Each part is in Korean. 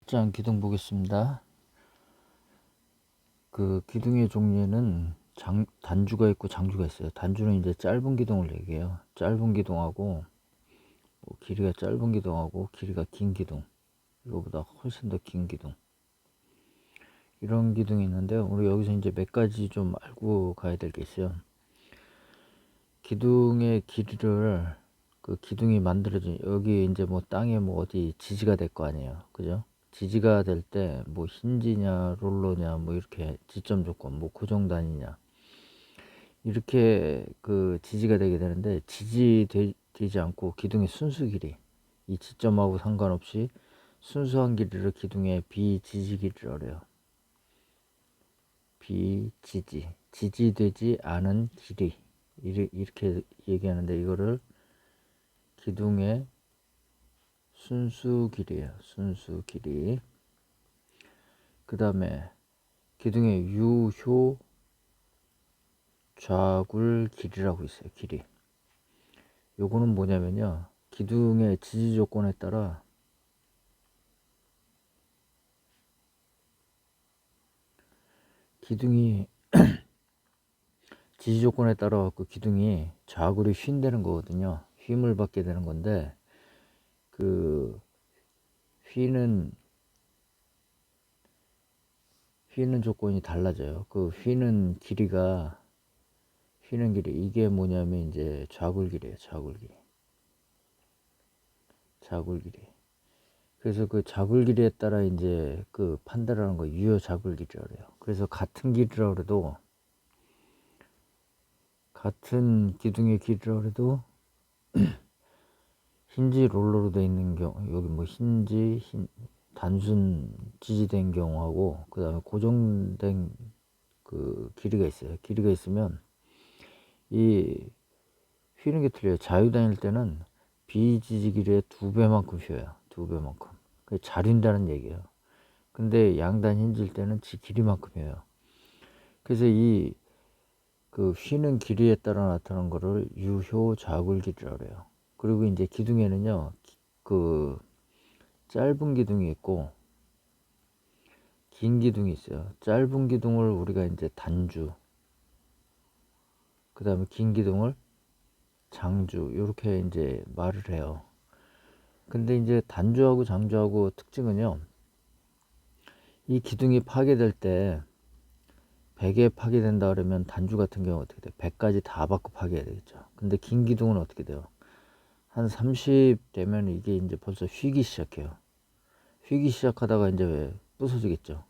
장 기둥 보겠습니다. 그 기둥의 종류에는 단주가 있고 장주가 있어요. 단주는 이제 짧은 기둥을 얘기해요. 짧은 기둥하고 길이가 짧은 기둥하고 길이가 긴 기둥, 이거보다 훨씬 더 긴 기둥, 이런 기둥이 있는데요. 우리 여기서 이제 몇 가지 좀 알고 가야 될 게 있어요. 기둥의 길이를, 그 기둥이 만들어진 여기 이제 뭐 땅에 뭐 어디 지지가 될 거 아니에요, 그죠? 지지가 될 때 뭐 힌지냐 롤러냐 뭐 이렇게 지점 조건 뭐 고정 단위냐 이렇게 그 지지가 되게 되는데, 되지 않고 기둥의 순수 길이, 이 지점하고 상관없이 순수한 길이를 기둥의 비지지 길이라고 해요. 비지지, 지지되지 않은 길이, 이렇게 얘기하는데, 이거를 기둥의 순수 길이에요. 순수 길이. 그 다음에 기둥의 유효 좌굴 길이라고 있어요. 길이. 요거는 뭐냐면요, 기둥의 지지 조건에 따라 기둥이 지지 조건에 따라 그 기둥이 좌굴이 휜다는 거거든요. 휨을 받게 되는 건데, 그 휘는 조건이 달라져요. 그 휘는 길이, 이게 뭐냐면 이제 좌굴 길이에요. 좌굴 길이. 그래서 그 좌굴 길이에 따라 이제 그 판단하는 거 유효 좌굴 길이라고 해요. 그래서 같은 길이라고 해도, 같은 기둥의 길이라고 해도 힌지 롤러로 되어 있는 경우, 여기 뭐 단순 지지된 경우하고, 그 다음에 고정된 그 길이가 있어요. 길이가 있으면 이 휘는 게 틀려요. 자유 다닐 때는 비지지 길이의 2배만큼 휘어요. 2배만큼. 잘 휜다는 얘기예요. 근데 양단 힌질 때는 지 길이만큼 휘어요. 그래서 이 그 휘는 길이에 따라 나타나는 거를 유효 좌굴 길이라고 해요. 그리고 이제 기둥에는요, 그 짧은 기둥이 있고 긴 기둥이 있어요. 짧은 기둥을 우리가 이제 단주, 그 다음에 긴 기둥을 장주, 이렇게 이제 말을 해요. 근데 이제 단주하고 장주하고 특징은요, 이 기둥이 파괴될 때 100에 파괴된다 그러면 단주 같은 경우 어떻게 돼요? 100까지 다 받고 파괴해야 되겠죠. 근데 긴 기둥은 어떻게 돼요? 한 30 되면 이게 이제 벌써 휘기 시작해요. 휘기 시작하다가 이제 왜 부서지겠죠.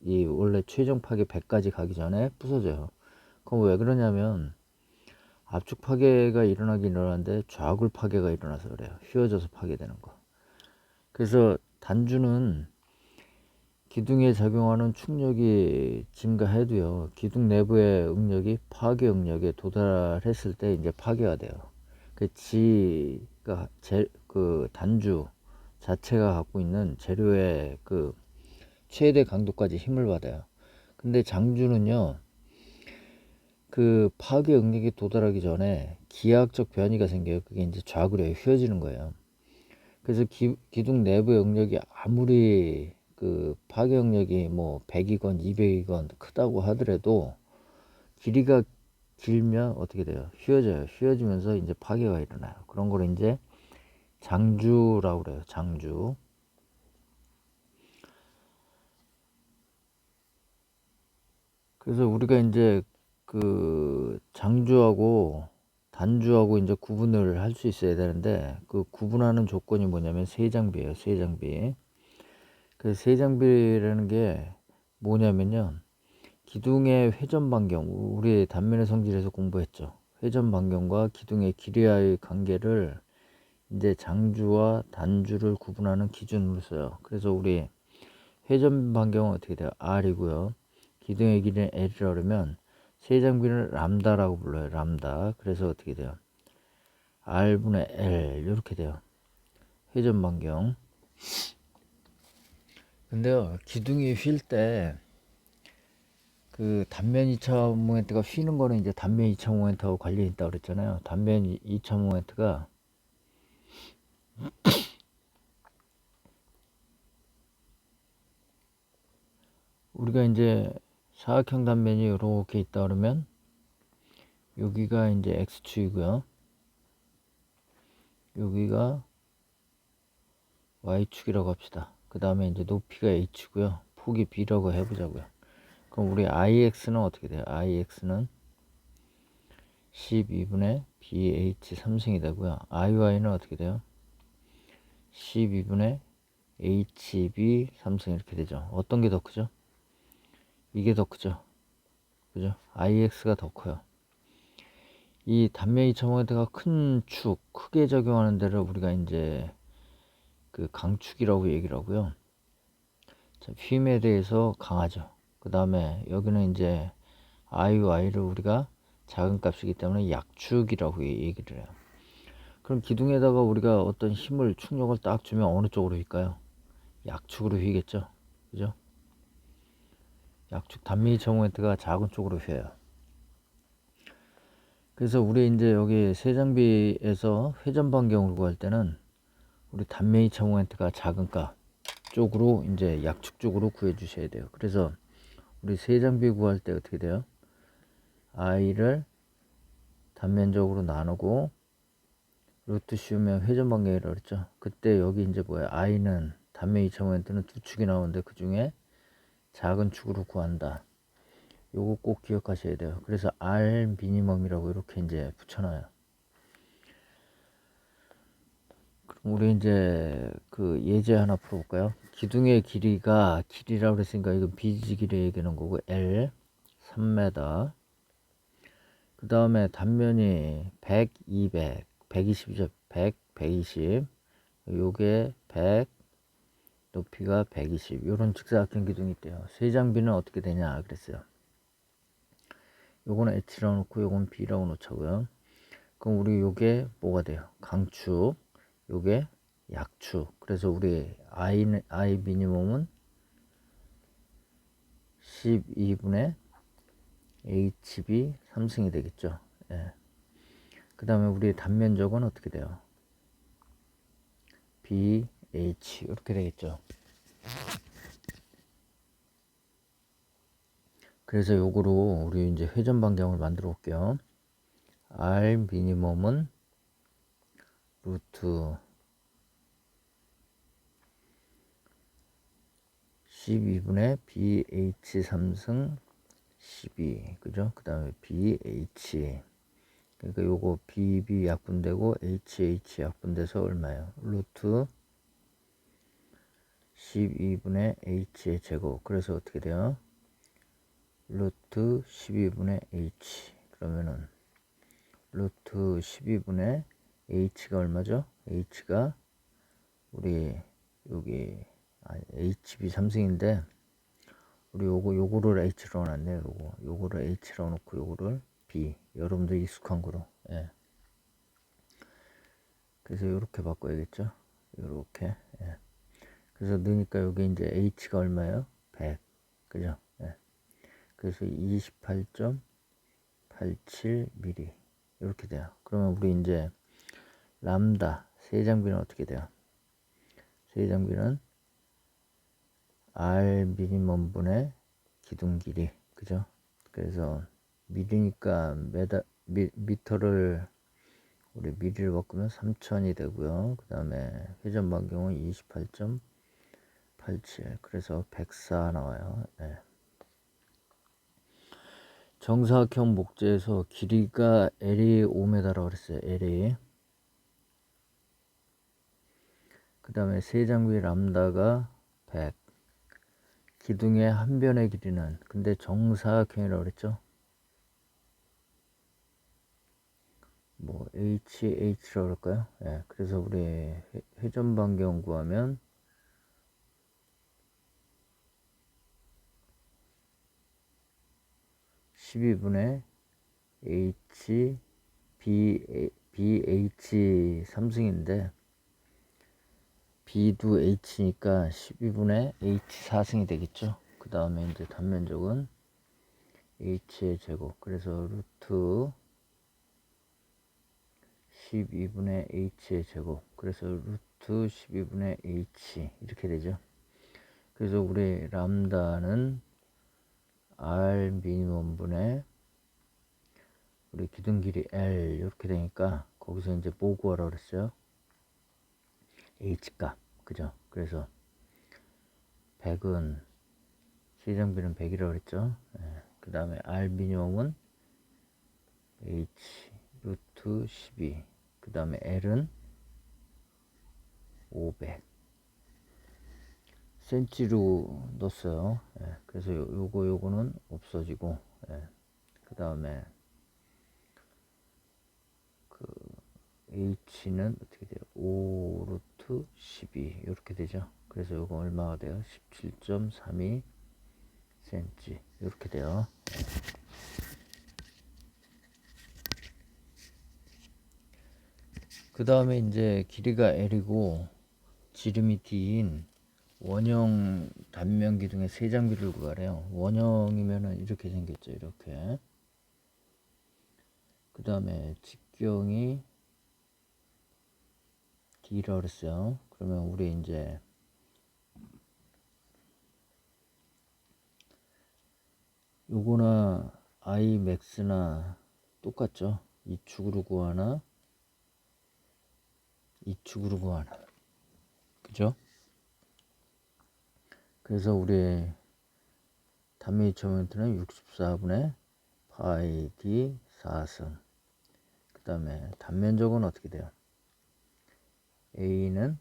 이 원래 최종 파괴 100까지 가기 전에 부서져요. 그럼 왜 그러냐면 압축 파괴가 일어나긴 일어나는데 좌굴 파괴가 일어나서 그래요. 휘어져서 파괴되는 거. 그래서 단주는 기둥에 작용하는 충력이 증가해도요, 기둥 내부의 응력이 파괴 응력에 도달했을 때 이제 파괴가 돼요. 그 단주 자체가 갖고 있는 재료의 그 최대 강도까지 힘을 받아요. 근데 장주는요, 그 파괴 응력에 도달하기 전에 기하학적 변이가 생겨요. 그게 이제 좌굴에 휘어지는 거예요. 그래서 기둥 내부의 응력이 아무리 그 파괴 응력이 뭐 100이건 200이건 크다고 하더라도 길이가 길면 어떻게 돼요? 휘어져요. 휘어지면서 이제 파괴가 일어나요. 그런 걸 이제 장주라고 그래요. 장주. 그래서 우리가 이제 그 장주하고 단주하고 이제 구분을 할 수 있어야 되는데, 그 구분하는 조건이 뭐냐면 세장비예요. 세장비. 그 세장비라는 게 뭐냐면요, 기둥의 회전 반경, 우리 단면의 성질에서 공부했죠. 회전 반경과 기둥의 길이와의 관계를 이제 장주와 단주를 구분하는 기준으로 써요. 그래서 우리 회전 반경은 어떻게 돼요? R이고요. 기둥의 길이는 L이라고 그러면 세장비는 람다라고 불러요. 람다. 그래서 어떻게 돼요? R분의 L 이렇게 돼요. 회전 반경. 근데요, 기둥이 휠 때 그 단면 2차 모멘트가 휘는 거는 이제 단면 2차 모멘트하고 관련이 있다고 그랬잖아요. 단면 2차 모멘트가 우리가 이제 사각형 단면이 이렇게 있다 그러면 여기가 이제 x축이고요. 여기가 y축이라고 합시다. 그 다음에 이제 높이가 h고요. 폭이 b라고 해보자고요. 그럼 우리 ix는 어떻게 돼요? ix는 12분의 bh 3승이 되고요. iy는 어떻게 돼요? 12분의 hb 3승 이렇게 되죠. 어떤 게 더 크죠? 이게 더 크죠. 그죠? ix가 더 커요. 이 단면 2차모멘트가 큰 축, 크게 적용하는 데를 우리가 이제 그 강축이라고 얘기를 하고요. 자, 힘에 대해서 강하죠. 그 다음에 여기는 이제 IY를 우리가 작은 값이기 때문에 약축이라고 얘기를 해요. 그럼 기둥에다가 우리가 어떤 힘을, 충격을 딱 주면 어느 쪽으로 휘까요? 약축으로 휘겠죠. 그죠? 약축 단면 2차모멘트가 작은 쪽으로 휘어요. 그래서 우리 이제 여기 세 장비에서 회전 반경을 구할 때는 우리 단면 2차모멘트가 작은 값 쪽으로 이제 약축 쪽으로 구해 주셔야 돼요. 그래서 우리 세 장비 구할 때 어떻게 돼요? i를 단면적으로 나누고 루트 씌우면 회전 반경이라고 그랬죠. 그때 여기 이제 뭐야? i는 단면 2차모멘트는 두 축이 나오는데 그 중에 작은 축으로 구한다. 요거 꼭 기억하셔야 돼요. 그래서 R 미니멈이라고 이렇게 이제 붙여놔요. 그럼 우리 이제 그 예제 하나 풀어볼까요? 기둥의 길이라고 그랬으니까 이건 BG 길이 얘기하는 거고 L 3m. 그 다음에 단면이 100, 200, 120이죠. 100, 120. 요게 100, 높이가 120. 요런 직사각형 기둥이 있대요. 세 장비는 어떻게 되냐 그랬어요. 요거는 H라고 놓고 요건 B라고 놓자고요. 그럼 우리 요게 뭐가 돼요? 강축. 요게 약축. 그래서 우리 I 미니멈은 12분의 HB 3승이 되겠죠. 예. 그 다음에 우리 단면적은 어떻게 돼요? BH 이렇게 되겠죠. 그래서 요거로 우리 이제 회전 반경을 만들어 볼게요. R 미니멈은 루트 12분의 BH 3승 12 그죠? 그 다음에 BH 그러니까 요거 BB 약분되고 HH 약분돼서 얼마예요? 루트 12분의 H의 제곱. 그래서 어떻게 돼요? 루트 12분의 H. 그러면은 루트 12분의 H가 얼마죠? H가 우리 여기 HB 3승인데 우리 요거를 H로 놨네요. 요거를 H로 놓고 요거를 B. 여러분들 익숙한 거로. 예. 그래서 요렇게 바꿔야겠죠? 요렇게. 예. 그래서 넣으니까 여기 이제 H가 얼마예요? 100. 그죠? 예. 그래서 28.87mm. 이렇게 돼요. 그러면 우리 이제 람다 세 장비는 어떻게 돼요? 세 장비는 R 미니멈 분의 기둥 길이. 그죠? 그래서 미리니까 미터를 우리 미리를 바꾸면 3000이 되고요. 그 다음에 회전 반경은 28.87. 그래서 104 나와요. 네. 정사각형 목재에서 길이가 L이 5m라고 그랬어요. L이. 그 다음에 세 장비 람다가 100. 기둥의 한 변의 길이는 근데 정사각형이라고 그랬죠. 뭐 HH라고 할까요? 예, 그래서 우리 회전 반경 구하면 12분의 BH 3승인데 B도 H니까 12분의 H 4승이 되겠죠. 그 다음에 이제 단면적은 H의 제곱. 그래서 루트 12분의 H의 제곱. 그래서 루트 12분의 H 이렇게 되죠. 그래서 우리 람다는 R 미니멈분의 우리 기둥 길이 L 이렇게 되니까 거기서 이제 뭐 구하라 그랬어요? H 값, 그죠? 그래서 100은 세정비는 100이라고 그랬죠? 예. 그 다음에 R 미니멈은 H 루트 12, 그 다음에 L은 500 센치로 넣었어요. 예. 그래서 요거는 없어지고, 예. 그 다음에 그 H는 어떻게 돼요? 5 루트 12 이렇게 되죠. 그래서 요거 얼마가 돼요? 17.32 cm 이렇게 돼요. 그 다음에 이제 길이가 L이고 지름이 D인 원형 단면 기둥의 세장비를 구하래요. 원형이면은 이렇게 생겼죠. 이렇게. 그 다음에 직경이 D라 그랬어요. 그러면 우리 이제 요거나 I max나 똑같죠. 이 축으로 구하나 이 축으로 구하나, 그죠? 그래서 우리 단면 2,000m는 64분의 파이 D 4승. 그 다음에 단면적은 어떻게 돼요? A는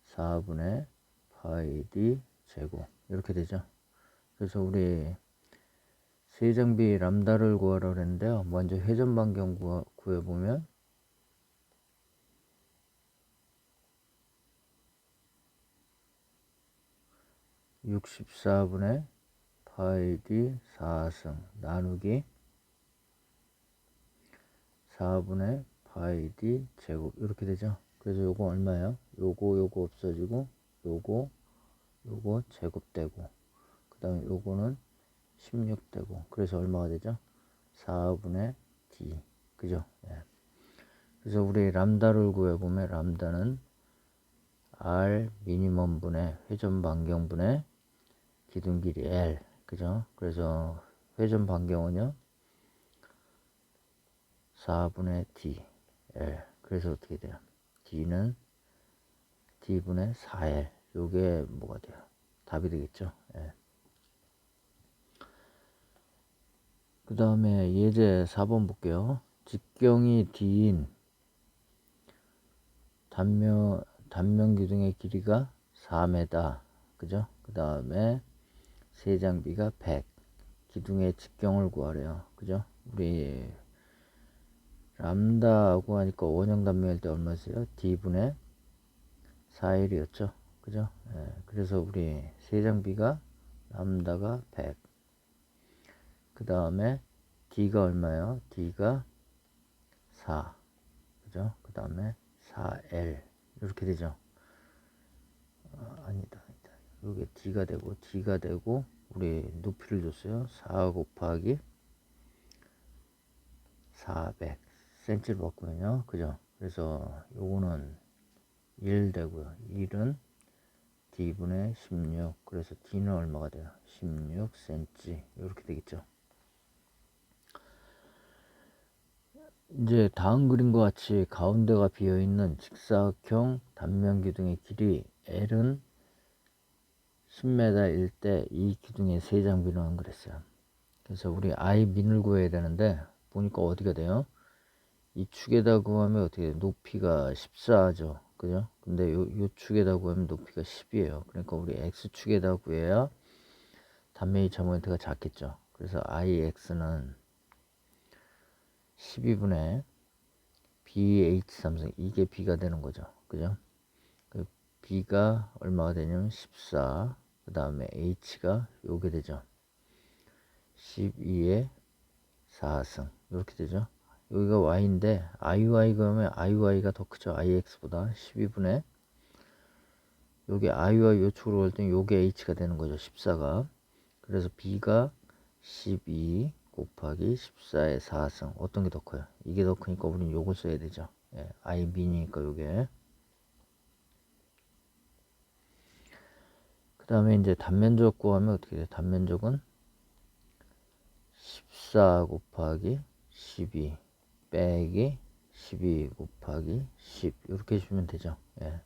4분의 파이 D 제곱 이렇게 되죠. 그래서 우리 세정비 람다를 구하라 그랬는데요. 먼저 회전 반경 구해보면 64분의 파이 D 4승 나누기 4분의 파이 D 제곱 이렇게 되죠. 그래서 요거 얼마예요? 요거 없어지고 요거 제곱되고 그 다음에 요거는 16되고 그래서 얼마가 되죠? 4분의 D, 그죠? 예. 그래서 우리 람다를 구해보면 람다는 R 미니멈 분의 회전 반경 분의 기둥 길이 L, 그죠? 그래서 회전 반경은요 4분의 D L. 그래서 어떻게 돼요? D는 D분의 4L. 요게 뭐가 돼요? 답이 되겠죠? 예. 그 다음에 예제 4번 볼게요. 직경이 D인 단면 기둥의 길이가 4m, 그죠? 그 다음에 세장비가 100, 기둥의 직경을 구하래요, 그죠? 우리 람다하고 하니까 원형 단면일 때 얼마였어요? D분의 4L이었죠, 그죠? 예, 그래서 우리 세장비가 람다가 100, 그 다음에 D가 얼마예요? D가 4, 그죠? 그 다음에 4L 이렇게 되죠. 아니다. 여기 D가 되고 우리 높이를 줬어요. 4 곱하기 400 cm로 바꾸면요, 그죠? 그래서 요거는 1 되고요. 1은 D분의 16. 그래서 D는 얼마가 돼요? 16cm 이렇게 되겠죠. 이제 다음 그림과 같이 가운데가 비어있는 직사각형 단면 기둥의 길이 L은 10m일 때 이 기둥의 세장비는 그랬어요. 그래서 우리 I 민을 구해야 되는데 보니까 어디가 돼요? 이 축에다 구하면 어떻게 돼요? 높이가 14죠, 그죠? 근데 요 축에다 구하면 높이가 10이에요. 그러니까 우리 X축에다 구해야 단면 2차모멘트가 작겠죠. 그래서 IX는 12분의 BH3승, 이게 B가 되는 거죠, 그죠? 그 B가 얼마가 되냐면 14, 그 다음에 H가 요게 되죠. 12에 4승 이렇게 되죠. 여기가 y인데 IY 그러면 IY가 더 크죠. IX보다 12분의 여기 IY 요축으로 갈 때는 요게 H가 되는 거죠. 14가. 그래서 B가 12 곱하기 14의 4승. 어떤 게 더 커요? 이게 더 크니까 우리는 요걸 써야 되죠. 예, IB니까 요게. 그 다음에 이제 단면적 구하면 어떻게 돼요? 단면적은 14 곱하기 12 빼기 12 곱하기 10 이렇게 해주면 되죠. 예.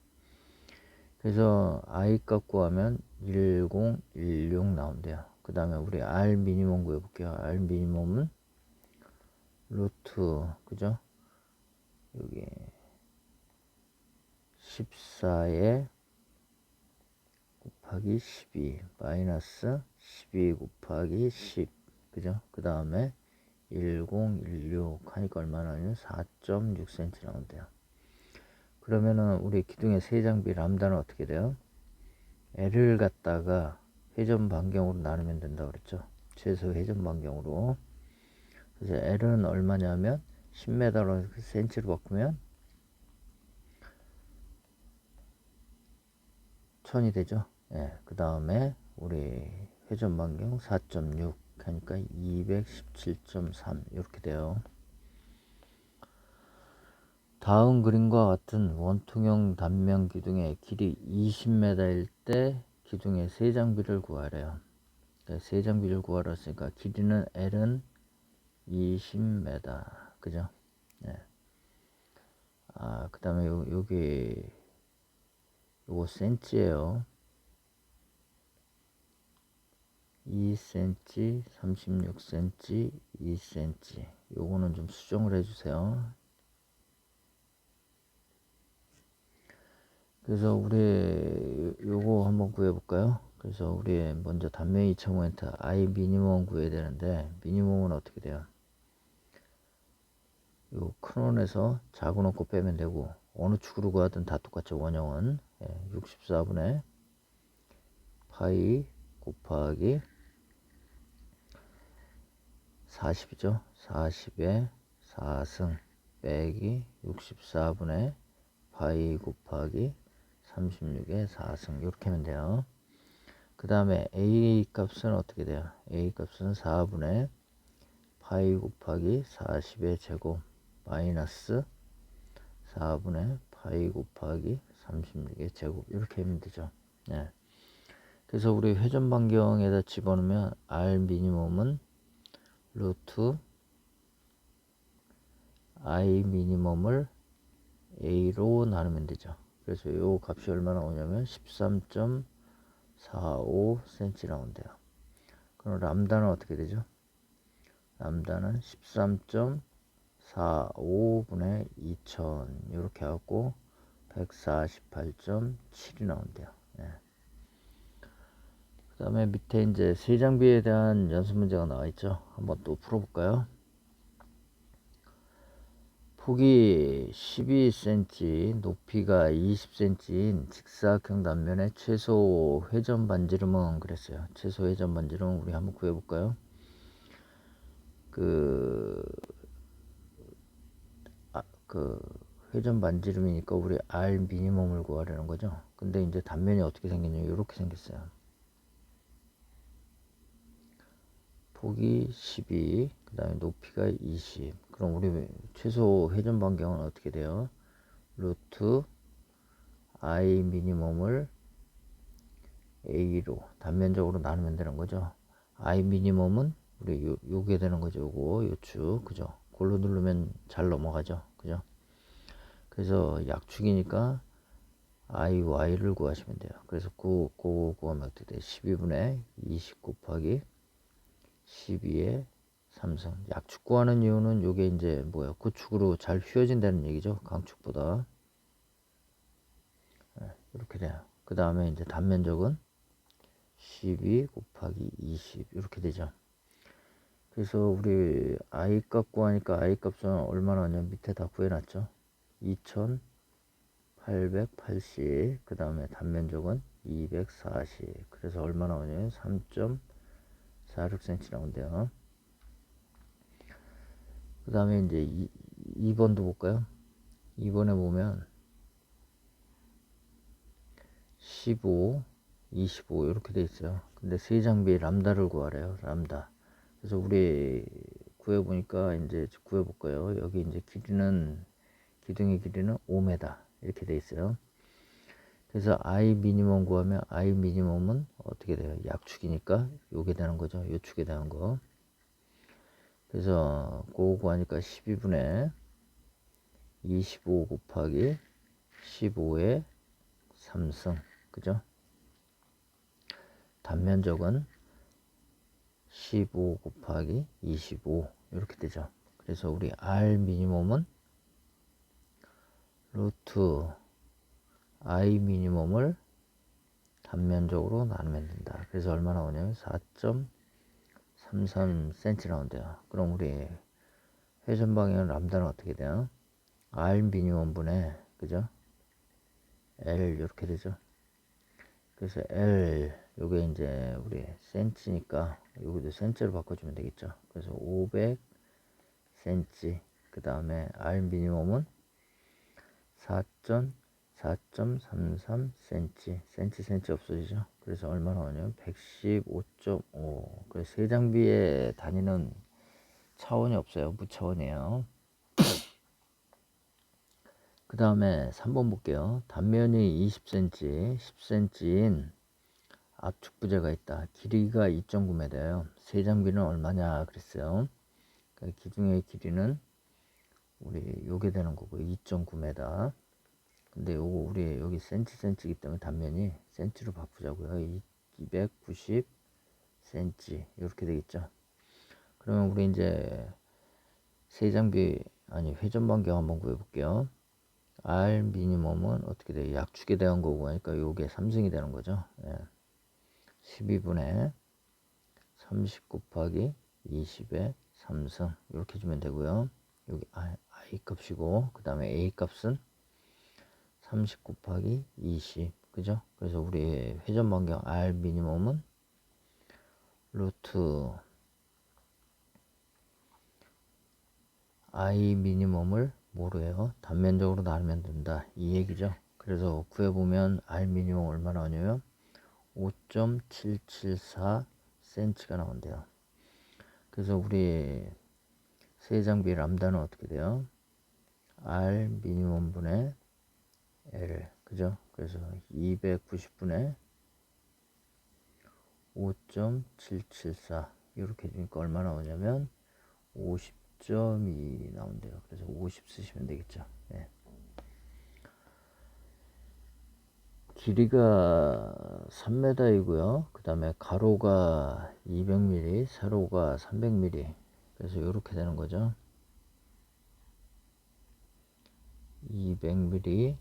그래서 I 값 구하면 1016 나온대요. 그 다음에 우리 R 미니멈 구해볼게요. R 미니멈은 루트 그죠? 여기 14에 곱하기 12 마이너스 12 곱하기 10 그죠? 그 다음에 1016 하니까 얼마나 나오냐면 4.6cm 나온대요. 그러면은 우리 기둥의 세장비 람다는 어떻게 돼요? L을 갖다가 회전 반경으로 나누면 된다고 그랬죠. 최소 회전 반경으로. 그래서 L은 얼마냐면 10m로 cm로 바꾸면 1000이 되죠. 예. 그 다음에 우리 회전 반경 4.6 하니까 217.3 이렇게 돼요. 다음 그림과 같은 원통형 단면 기둥의 길이 20m일 때 기둥의 세장비를 구하래요. 세장비를 구하라 했으니까 길이는 L은 20m 그죠? 네. 그 다음에 요게 요거 센치예요. 2cm 36cm 2cm 요거는 좀 수정을 해주세요. 그래서 우리 요거 한번 구해볼까요? 그래서 우리 먼저 단면 2.5m I 미니멈 구해야 되는데 미니멈은 어떻게 돼요? 요 큰 원에서 작은 원 거 빼면 되고 어느 축으로 구하든 다 똑같죠. 원형은 64분의 파이 곱하기 40이죠. 40에 4승 빼기 64분의 파이 곱하기 36에 4승 이렇게 하면 돼요. 그 다음에 A 값은 어떻게 돼요? A 값은 4분의 파이 곱하기 40의 제곱 마이너스 4분의 파이 곱하기 36의 제곱 이렇게 하면 되죠. 네. 그래서 우리 회전 반경에다 집어넣으면 R 미니멈은 루트 I 미니멈을 A로 나누면 되죠. 그래서 이 값이 얼마나 나오냐면 13.45cm 나온대요. 그럼 람다는 어떻게 되죠? 람다는 13.45분의 2000 이렇게 하고 148.7이 나온대요. 네. 그 다음에 밑에 이제 세장비에 대한 연습 문제가 나와 있죠. 한번 또 풀어볼까요? 폭이 12cm, 높이가 20cm인 직사각형 단면의 최소 회전 반지름은 그랬어요. 최소 회전 반지름 우리 한번 구해볼까요? 그 회전 반지름이니까 우리 R 미니멈을 구하려는 거죠. 근데 이제 단면이 어떻게 생겼냐면 이렇게 생겼어요. 폭이 12, 그 다음에 높이가 20. 그럼 우리 최소 회전 반경은 어떻게 돼요? 루트 I 미니멈을 A로 단면적으로 나누면 되는 거죠. I 미니멈은 우리 요게 되는 거죠. 요거 요축 그죠? 골로 누르면 잘 넘어가죠. 그죠? 그래서 약축이니까 IY를 구하시면 돼요. 그래서 그거 구하면 어떻게 돼? 12분의 20 곱하기 12의 3승. 약축 구하는 이유는 요게 이제 뭐야? 구축으로 잘 휘어진다는 얘기죠. 강축보다. 이렇게 돼요. 그 다음에 이제 단면적은 12 곱하기 20 이렇게 되죠. 그래서 우리 I 값 구하니까 I 값은 얼마나 하냐면 밑에 다 구해놨죠. 2880. 그 다음에 단면적은 240. 그래서 얼마 나오냐면 3.46cm 나온대요. 그 다음에 이제 2번도 볼까요? 2번에 보면 15, 25 이렇게 돼 있어요. 근데 세 장비의 람다를 구하래요. 람다. 그래서 우리 구해보니까 이제 구해볼까요? 여기 이제 기둥의 길이는 5m 이렇게 돼 있어요. 그래서 I 미니멈 구하면 I 미니멈은 어떻게 돼요? 약축이니까 요게 되는 거죠. 요 축에 대한 거. 그래서 그거 하니까 12분의 25 곱하기 15의 3승. 그죠? 단면적은 15 곱하기 25 이렇게 되죠. 그래서 우리 R 미니멈은 루트 I 미니멈을 단면적으로 나누면 된다. 그래서 얼마 나오냐면 4.33cm 나온대요. 그럼 우리 회전 방향 람다는 어떻게 돼요? R 미니멈 분의 그죠? L 이렇게 되죠. 그래서 L 요게 이제 우리 센치니까 여기도 센치로 바꿔주면 되겠죠. 그래서 500cm 그 다음에 R 미니멈은 4.33cm 센치 없어지죠. 그래서 얼마 나오냐면 115.5. 그래서 세 장비의 단위는 차원이 없어요. 무차원이에요. 그 다음에 3번 볼게요. 단면이 20cm 10cm인 압축 부재가 있다. 길이가 2.9m예요. 세 장비는 얼마냐 그랬어요. 그러니까 기둥의 길이는 우리 요게 되는 거고 2.9m. 근데 요거 우리 여기 센치이기 때문에 단면이 센치로 바꾸자고요. 290cm 이렇게 되겠죠. 그러면 우리 이제 세 장비 아니 회전 반경 한번 구해 볼게요. R 미니멈은 어떻게 돼요? 약축에 대한 거고 하니까 요게 3승이 되는 거죠. 예. 12분의 30 곱하기 20의 3승 이렇게 주면 되고요. 여기 I 값이고 그 다음에 A 값은 30 곱하기 20 그죠? 그래서 우리 회전 반경 R 미니멈은 루트 I 미니멈을 뭐로 해요? 단면적으로 나누면 된다 이 얘기죠. 그래서 구해보면 R 미니멈 얼마 나오냐면 5.774cm가 나온대요. 그래서 우리 세 장비 람다는 어떻게 돼요? R 미니멈 분의 L 그죠? 그래서 290분의 5.774 이렇게 주니까 얼마 나오냐면 50.2 나온대요. 그래서 50 쓰시면 되겠죠. 예. 길이가 3m이고요. 그 다음에 가로가 200mm, 세로가 300mm. 그래서 이렇게 되는 거죠. 200mm,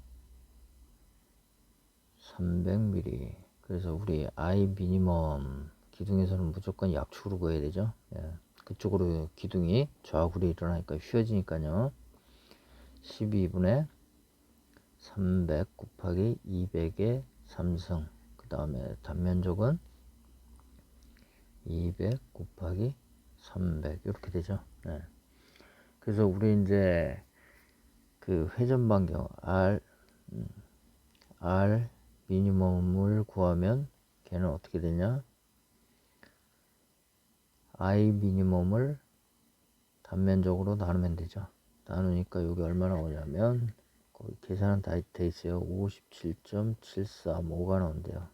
300mm. 그래서 우리 I 미니멈 기둥에서는 무조건 약축으로 구해야 되죠. 예. 그쪽으로 기둥이 좌우로 일어나니까 휘어지니까요. 12분의 300 곱하기 200의 3승. 그 다음에 단면적은 200 곱하기 300 이렇게 되죠. 네. 그래서 우리 이제 그 회전 반경 R 미니멈을 구하면 걔는 어떻게 되냐? I 미니멈을 단면적으로 나누면 되죠. 나누니까 여기 얼마 나오냐면 거기 계산은 다 돼 있어요. 57.735가 나온대요.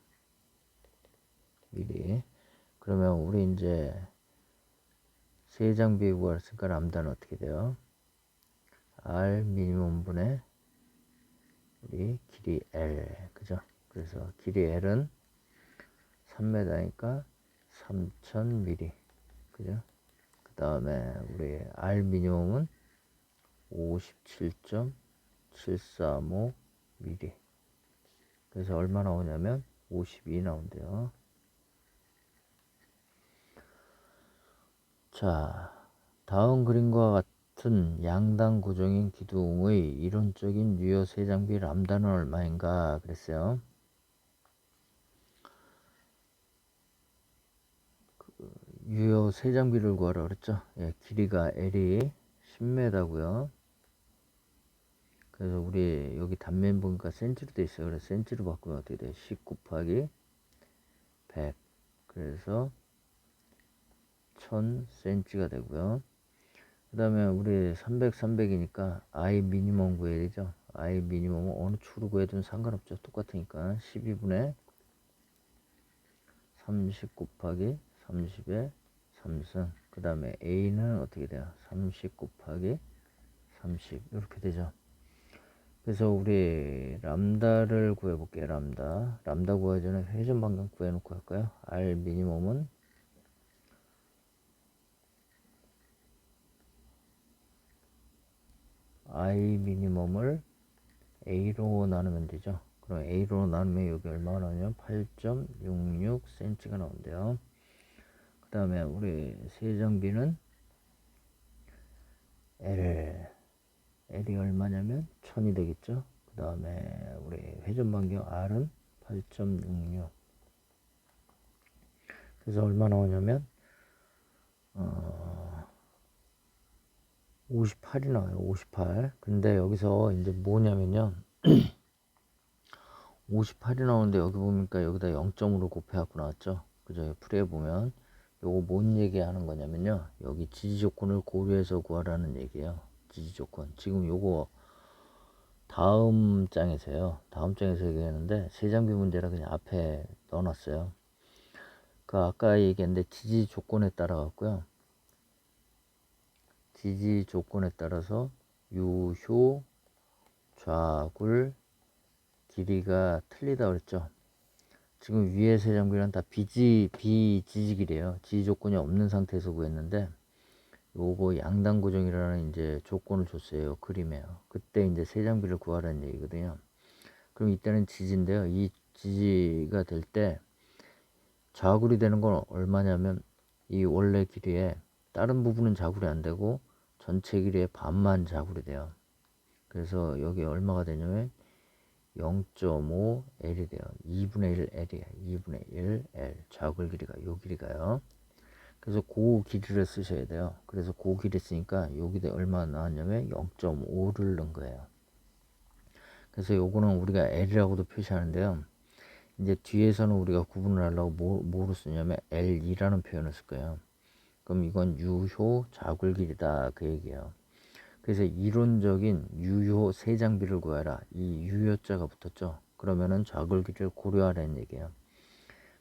미리. 그러면 우리 이제 세 장비 구했으니까 람다는 어떻게 돼요? R 미니멈 분의 우리 길이 L 그죠? 그래서 길이 L은 3m니까 3000mm 그죠? 그 다음에 우리 R 미니멈은 57.735mm 그래서 얼마 나오냐면 52 나온대요. 자, 다음 그림과 같은 양당 고정인 기둥의 이론적인 유효 세장비 람다는 얼마인가 그랬어요. 유효 세장비를 구하라 그랬죠. 예, 길이가 L이 10m고요. 그래서 우리 여기 단면 보니까 센치로 돼 있어요. 그래서 센치로 바꾸면 어떻게 돼? 10 곱하기 100 그래서 1000cm가 되고요. 그 다음에 우리 300, 300이니까 I 미니멈 구해야 되죠. I 미니멈은 어느 축으로 구해도 상관없죠. 똑같으니까 12분의 30 곱하기 30의 3승 그 다음에 A는 어떻게 돼요? 30 곱하기 30 이렇게 되죠. 그래서 우리 람다를 구해볼게요. 람다 구하기 전에 회전 반경 구해놓고 할까요? R 미니멈은 I 미니멈을 A로 나누면 되죠. 그럼 A로 나누면 여기 얼마가 나오냐면 8.66cm가 나온대요. 그 다음에 우리 세정비는 L이 얼마냐면 1000이 되겠죠. 그 다음에 우리 회전 반경 R은 8.66. 그래서 얼마 나오냐면 58이 나와요. 58. 근데 여기서 이제 뭐냐면요. 58이 나오는데 여기 보니까 여기다 0.5로 곱해갖고 나왔죠. 그죠? 풀이해 보면 요거 뭔 얘기하는 거냐면요. 여기 지지 조건을 고려해서 구하라는 얘기예요. 지지 조건. 지금 요거 다음 장에서요. 다음 장에서 얘기하는데 세장비 문제라 그냥 앞에 넣어놨어요. 그 아까 얘기했는데 지지 조건에 따라 갖고요. 지지 조건에 따라서 유효 좌굴 길이가 틀리다 그랬죠. 지금 위에 세 장비는 다 비지직이래요. 지지 조건이 없는 상태에서 구했는데 요거 양당 고정이라는 이제 조건을 줬어요. 그림에요. 그때 이제 세 장비를 구하라는 얘기거든요. 그럼 이때는 지지인데요. 이 지지가 될 때 좌굴이 되는 건 얼마냐면 이 원래 길이에 다른 부분은 좌굴이 안 되고 전체 길이의 반만 좌굴이 돼요. 그래서 여기 얼마가 되냐면 0.5L이 돼요. 2분의 1 L이에요. 2분의 1 L. 좌굴 길이가 요 길이가요. 그래서 그 길이를 쓰셔야 돼요. 그래서 그 길이 쓰니까 여기다 얼마 나왔냐면 0.5를 넣은 거예요. 그래서 요거는 우리가 L이라고도 표시하는데요. 이제 뒤에서는 우리가 구분을 하려고 뭐로 쓰냐면 L2라는 표현을 쓸 거예요. 그럼 이건 유효 좌굴 길이다 그 얘기예요. 그래서 이론적인 유효 세 장비를 구하라. 이 유효자가 붙었죠. 그러면은 좌굴 길이를 고려하라는 얘기예요.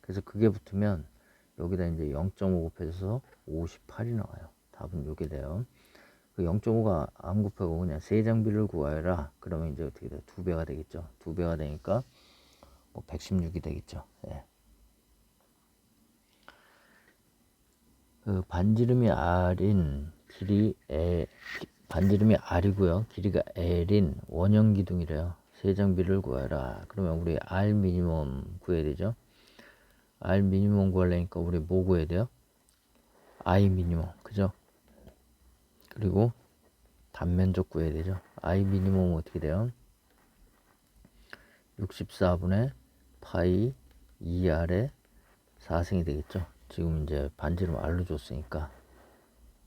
그래서 그게 붙으면 여기다 이제 0.5 곱해서 58이 나와요. 답은 요게 돼요. 그 0.5가 안 곱하고 그냥 세 장비를 구하라. 그러면 이제 어떻게 돼요? 2배가 되겠죠. 2배가 되니까 116이 되겠죠. 예. 그 반지름이 R인 반지름이 R이고요. 길이가 L인 원형 기둥이래요. 세 장비를 구하라. 그러면 우리 R 미니멈 구해야 되죠. R 미니멈 구하려니까 우리 뭐 구해야 돼요? I 미니멈. 그죠? 그리고 단면적 구해야 되죠. I 미니멈 어떻게 돼요? 64분의 파이 2R의 4승이 되겠죠. 지금 이제 반지름 R로 줬으니까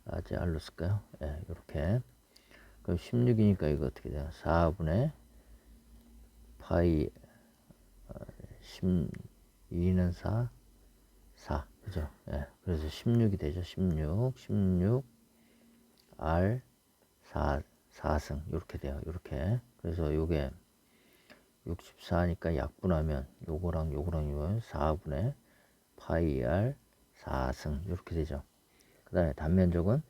아직 R로 쓸까요? 예, 이렇게. 그럼 16이니까 이거 어떻게 돼요? 4분의 파이 12는 4 그죠? 예, 그래서 16이 되죠. 16 R 4승 이렇게 돼요. 이렇게. 그래서 요게 64니까 약분하면 요거랑 요거랑 4분의 파이 R 4승 이렇게 되죠. 그 다음에 단면적은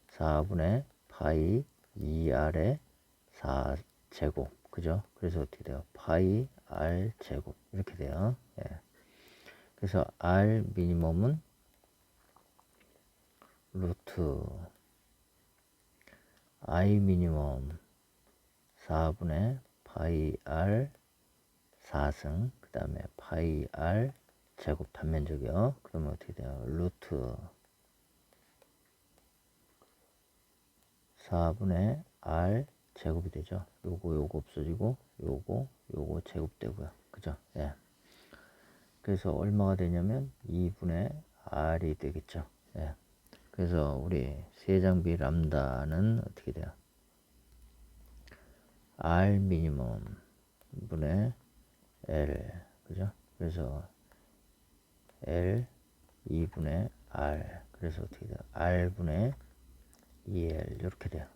4분의 파이 2R의 4제곱 그죠? 그래서 어떻게 돼요? 파이 R 제곱 이렇게 돼요. 예. 그래서 R 미니멈은 루트 I 미니멈 4분의 파이 R 4승 그 다음에 파이 R 제곱 단면적이요. 그러면 어떻게 돼요? 루트 4분의 R 제곱이 되죠. 요거 없어지고 요거 제곱되고요. 그죠? 예. 그래서 얼마가 되냐면 2분의 R이 되겠죠. 예. 그래서 우리 세장비 람다는 어떻게 돼요? R 미니멈 분의 L 그죠? 그래서 L 2분의 R 그래서 어떻게 돼요? R분의 2L 이렇게 돼요.